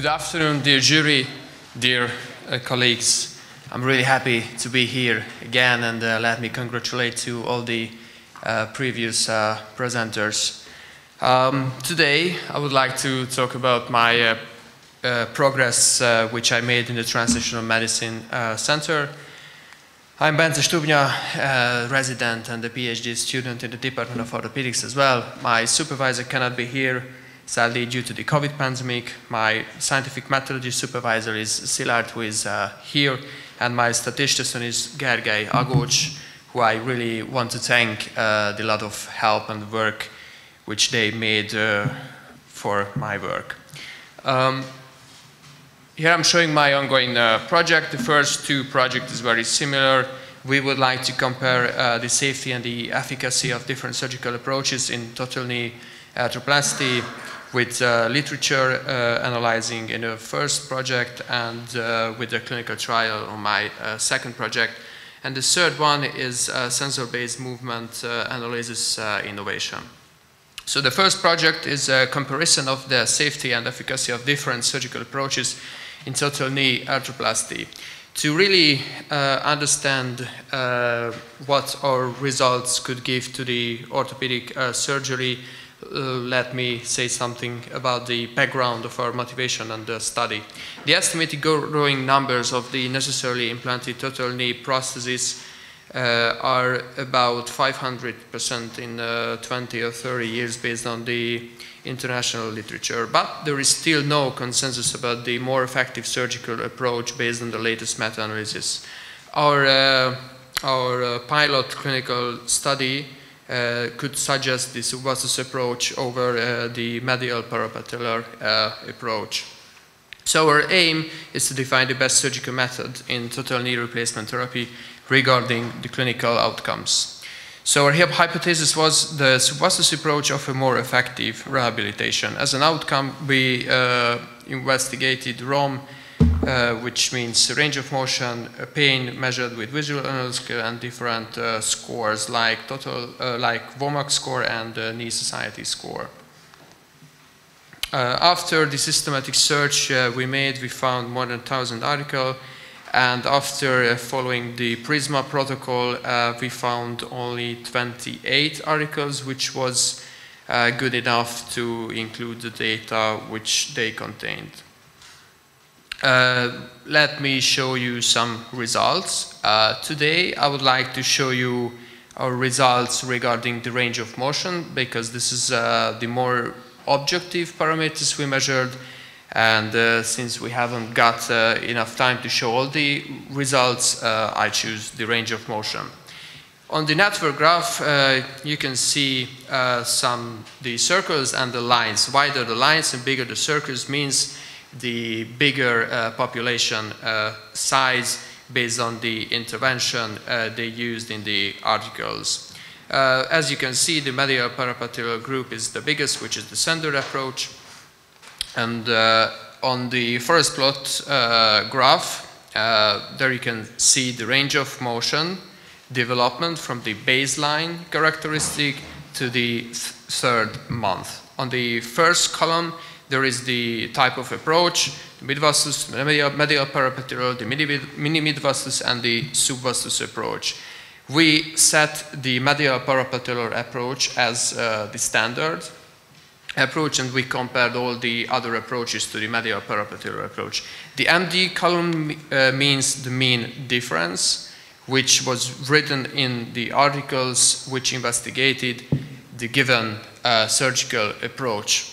Good afternoon, dear jury, dear colleagues. I'm really happy to be here again, and let me congratulate to all the previous presenters. Today, I would like to talk about my progress which I made in the Translational Medicine Center. I'm Bence Stubnya, resident and a PhD student in the Department of Orthopedics as well. My supervisor cannot be here, sadly, due to the COVID pandemic. My scientific methodology supervisor is Szilárd, who is here, and my statistician is Gergely Agócs, who I really want to thank the lot of help and work which they made for my work. Here I'm showing my ongoing project. The first two projects is very similar. We would like to compare the safety and the efficacy of different surgical approaches in total knee arthroplasty with literature analyzing in the first project and with the clinical trial on my second project. And the third one is sensor-based movement analysis innovation. So the first project is a comparison of the safety and efficacy of different surgical approaches in total knee arthroplasty. To really understand what our results could give to the orthopedic surgery, let me say something about the background of our motivation and the study. The estimated growing numbers of the necessarily implanted total knee prostheses are about 500% in 20 or 30 years based on the international literature, but there is still no consensus about the more effective surgical approach based on the latest meta-analysis. Our pilot clinical study could suggest the subvastus approach over the medial parapatellar approach. So our aim is to define the best surgical method in total knee replacement therapy regarding the clinical outcomes. So our hypothesis was the subvastus approach of a more effective rehabilitation. As an outcome, we investigated ROM, which means range of motion, pain measured with visual analog scale, and different scores like WOMAC score and Knee Society score. After the systematic search we made, we found more than 1,000 articles. And after following the PRISMA protocol, we found only 28 articles, which was good enough to include the data which they contained. Let me show you some results. Today, I would like to show you our results regarding the range of motion, because this is the more objective parameters we measured. And since we haven't got enough time to show all the results, I choose the range of motion. On the network graph, you can see the circles and the lines. Wider the lines and bigger the circles means the bigger population size based on the intervention they used in the articles. As you can see, the medial parapatellar group is the biggest, which is the standard approach. And on the first plot graph, there you can see the range of motion development from the baseline characteristic to the third month. On the first column, there is the type of approach, the midvastus, medial parapatellar, the mini-midvastus, and the subvastus approach. We set the medial parapatellar approach as the standard approach, and we compared all the other approaches to the medial parapatellar approach. The MD column means the mean difference, which was written in the articles which investigated the given surgical approach.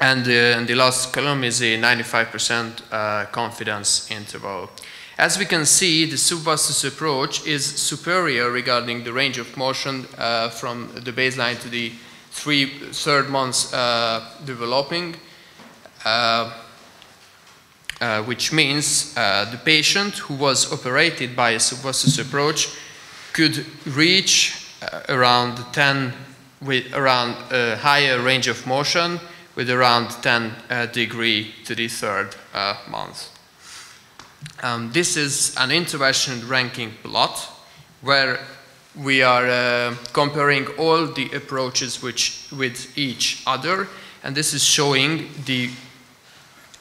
And the last column is a 95% confidence interval. As we can see, the subvastus approach is superior regarding the range of motion from the baseline to the third months developing, which means the patient who was operated by a subvastus approach could reach around 10 with around a higher range of motion with around 10 degree to the third month. This is an intervention ranking plot where we are comparing all the approaches with each other, and this is showing the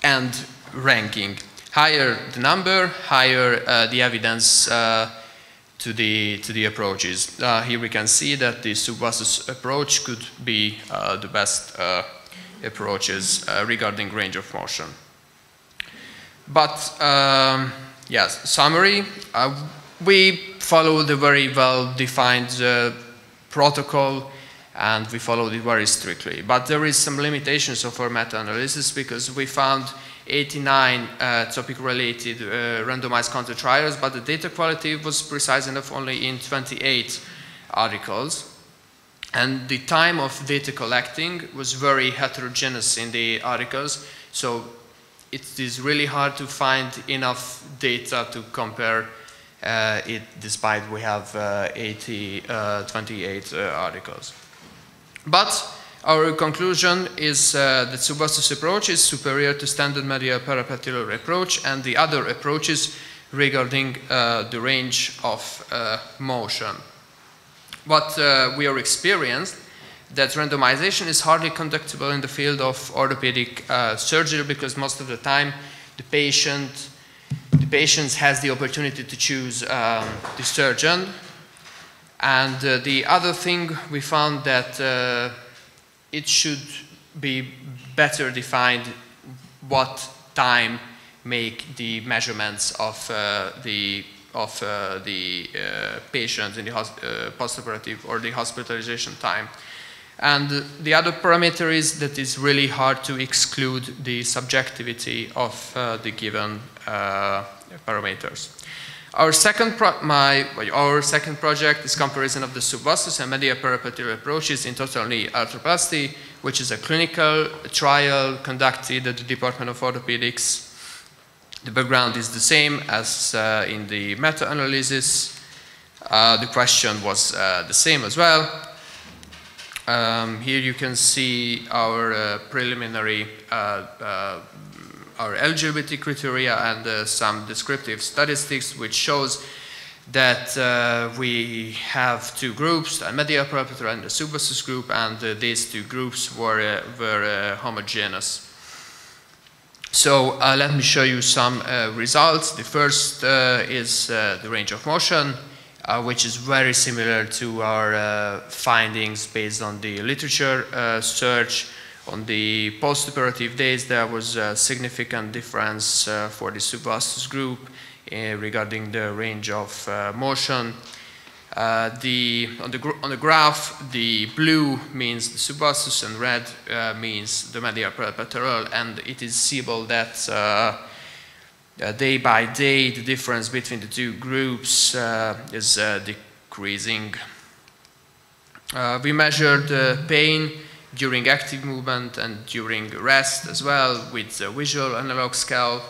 and ranking. Higher the number, higher the evidence to the approaches. Here we can see that the subvastus approach could be the best approaches regarding range of motion. But yes, summary, we follow the very well-defined protocol, and we followed it very strictly. But there is some limitations of our meta-analysis, because we found 89 topic-related randomized control trials, but the data quality was precise enough only in 28 articles. And the time of data collecting was very heterogeneous in the articles, so it is really hard to find enough data to compare it, despite we have 28 articles. But our conclusion is that subvastus approach is superior to standard medial parapatellar approach and the other approaches regarding the range of motion. But we are experienced that randomization is hardly conductible in the field of orthopedic surgery, because most of the time the patient has the opportunity to choose the surgeon. And the other thing, we found that it should be better defined what time make the measurements of the patient in the postoperative or the hospitalization time. And the other parameter is that it's really hard to exclude the subjectivity of the given parameters. Our second project is comparison of the subvastus and medial parapatellar approaches in total knee arthroplasty, which is a clinical trial conducted at the Department of Orthopedics. The background is the same as in the meta-analysis. The question was the same as well. Here you can see our preliminary our eligibility criteria and some descriptive statistics, which shows that we have two groups, a medial parapatellar and a subvastus group, and these two groups were homogeneous. So let me show you some results. The first is the range of motion, which is very similar to our findings based on the literature search. On the postoperative days, there was a significant difference for the subvastus group regarding the range of motion. On the graph, the blue means the subvastus and red means the medial parapatellar, and it is seeable that day by day the difference between the two groups is decreasing. We measured pain during active movement and during rest as well with the visual analog scale.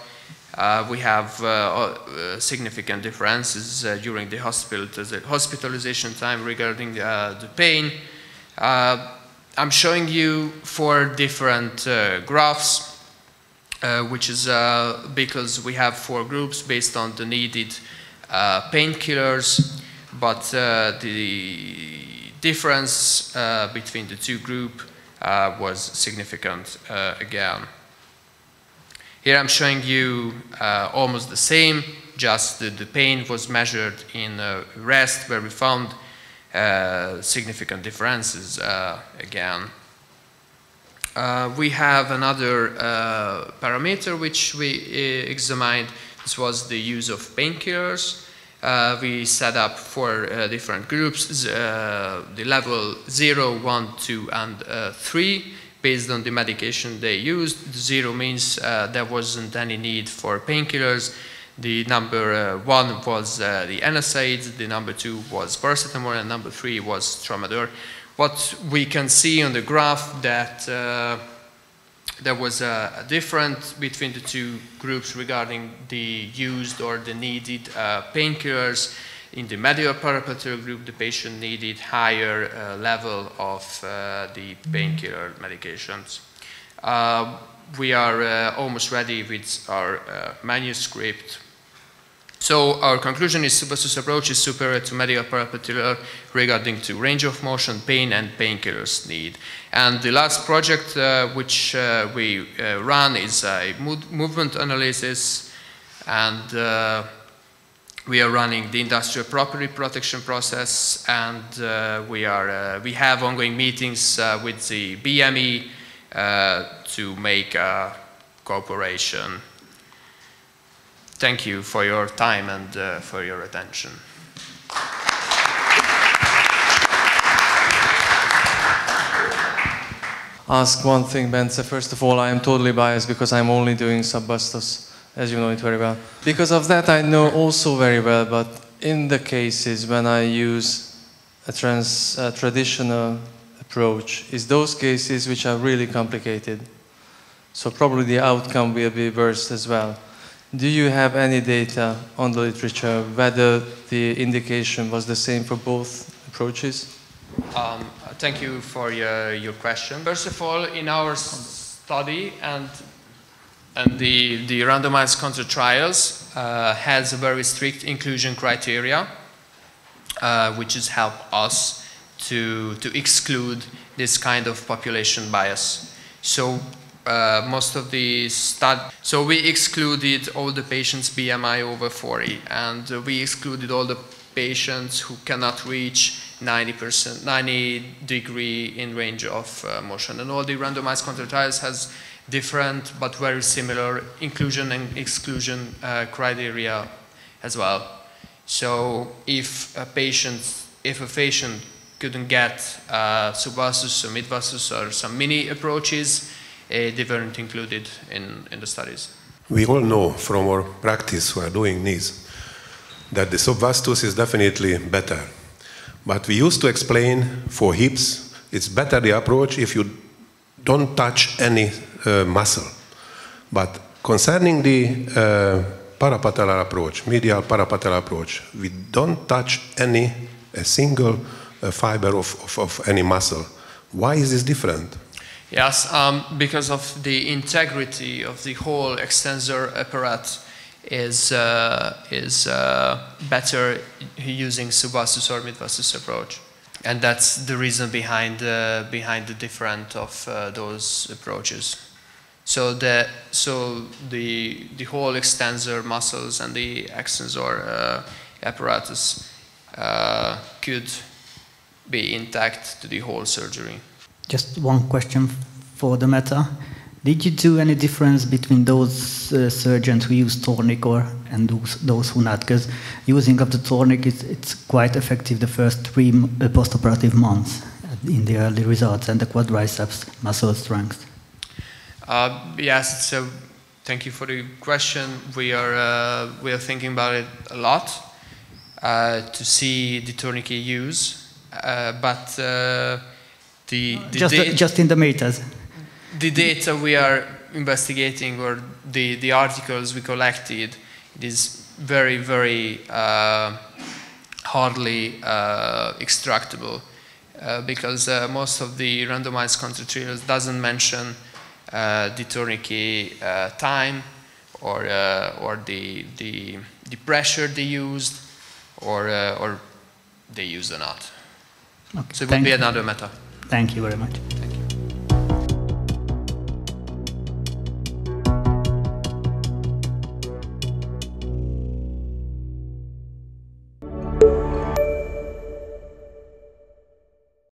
We have significant differences during the hospitalization time regarding the pain. I'm showing you 4 different graphs, which is because we have 4 groups based on the needed painkillers, but the difference between the two groups was significant again. Here I'm showing you almost the same, just the pain was measured in rest, where we found significant differences again. We have another parameter which we examined. This was the use of painkillers. We set up 4 different groups, the level 0, 1, 2, and 3, based on the medication they used. 0 means there wasn't any need for painkillers. The number 1 was the NSAIDs, the number 2 was paracetamol, and number 3 was tramadol. What we can see on the graph that there was a difference between the two groups regarding the used or the needed painkillers. In the medial parapatellar group, the patient needed higher level of the painkiller medications. We are almost ready with our manuscript. So our conclusion is subvastus approach is superior to medial parapatellar regarding to range of motion, pain, and painkillers need. And the last project which we run is a movement analysis, and we are running the industrial property protection process, and we have ongoing meetings with the BME to make cooperation. Thank you for your time and for your attention. Ask one thing, Bence. First of all, I am totally biased because I'm only doing subvastus, as you know it very well. Because of that, I know also very well, but in the cases when I use a traditional approach, is those cases which are really complicated. So probably the outcome will be worse as well. Do you have any data on the literature whether the indication was the same for both approaches? Thank you for your question. First of all, in our study and the randomized control trials has a very strict inclusion criteria, which has helped us to exclude this kind of population bias. So most of the so we excluded all the patients BMI over 40, and we excluded all the patients who cannot reach 90 degree in range of motion. And all the randomized control trials has different but very similar inclusion and exclusion criteria as well. So if a patient couldn't get subvastus or midvastus or some mini approaches, they weren't included in the studies. We all know from our practice who are doing knees that the subvastus is definitely better. But we used to explain for hips, it's better the approach if you don't touch any muscle. But concerning the parapatellar approach, medial parapatellar approach, we don't touch a single fiber of any muscle. Why is this different? Yes, because of the integrity of the whole extensor apparatus is better using subvastus or midvastus approach, and that's the reason behind the difference of those approaches. So the whole extensor muscles and the extensor apparatus could be intact to the whole surgery. Just one question for the meta. Did you do any difference between those surgeons who use tourniquet and those who not? Because using of the tourniquet, it's quite effective the first 3 postoperative months in the early results and the quadriceps muscle strength. Yes, so thank you for the question. We are thinking about it a lot to see the tourniquet use, but just in the metas. The data we are investigating, or the articles we collected, it is very, very hardly extractable because most of the randomized control trials doesn't mention the tourniquet time or the pressure they used or they used or not. Okay. So it would be another meta. Thank you very much.